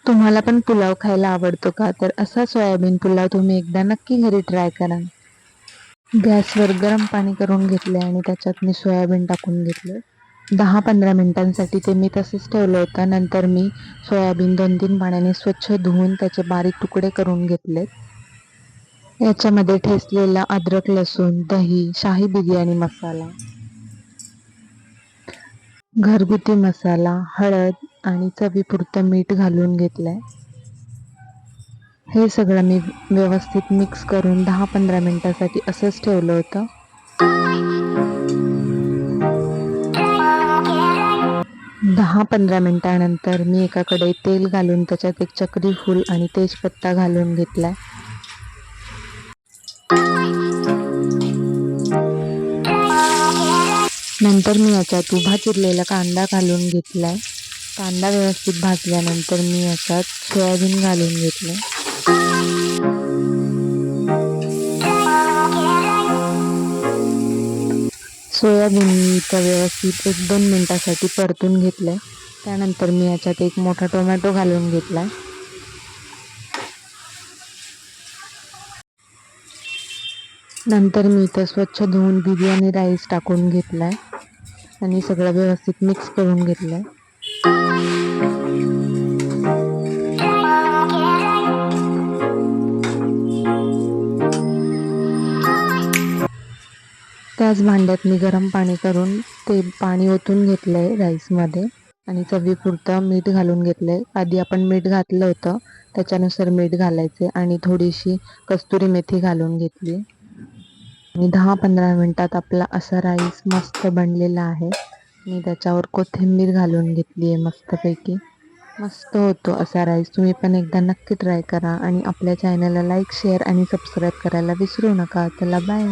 तुम्हाला पण पुलाव खायला आवडतो का? तर असा सोयाबीन पुलाव तुम्ही एकदा नक्की घरी ट्राय करा. गॅसवर गरम पाणी करून घेतले आणि त्याच्यात मी सोयाबीन टाकून घेतले. 10-15 मिनिटांसाठी ते मी तसंच ठेवलं होतं. नंतर मी सोयाबीन 2-3 पाण्याने स्वच्छ धुवून त्याचे बारीक तुकडे करून घेतलेत. याच्यामध्ये ठेचलेला अद्रक, लसूण, दही, शाही बिर्याणी मसाला, घरगुती मसाला, हळद आणि चवीपुरतं मीठ घालून घेतलंय. हे सगळं मी व्यवस्थित मिक्स करून 10-15 मिनिटासाठी असंच ठेवलं होतं. 10-15 मिनिटानंतर मी एका कढईत तेल घालून त्याच्यात एक चक्री फूल आणि तेजपत्ता घालून घेतलाय. नंतर मी याच्यात उभा चिरलेला कांदा घालून घेतलाय. कांदा व्यवस्थित भाजल्यानंतर मी याच्यात सोयाबीन घालून घेतले. सोयाबीन मी इथं व्यवस्थित 1-2 मिनिटासाठी परतून घेतलंय. त्यानंतर मी याच्यात एक मोठा टोमॅटो घालून घेतलाय. नंतर मी इथं स्वच्छ धुवून बिर्याणी राईस टाकून घेतलाय आणि सगळं व्यवस्थित मिक्स करून घेतलंय. त्याच भांड्यात मी गरम पाणी करून ते पाणी ओतून घेतलंय राईसमध्ये आणि चवीपुरतं मीठ घालून घेतलंय. आधी आपण मीठ घातलं होतं, त्याच्यानुसार मीठ घालायचे आणि थोडीशी कस्तुरी मेथी घालून घेतली आणि 10-15 मिनिटात आपला असा राईस मस्त बनलेला आहे. मी त्याच्यावर कोथिंबीर घालून घेतली आहे मस्तपैकी. मस्त होतो असा राईस. तुम्ही पण एकदा नक्की ट्राय करा आणि आपल्या चॅनलला लाईक, शेअर आणि सबस्क्राईब करायला विसरू नका. चला बाय.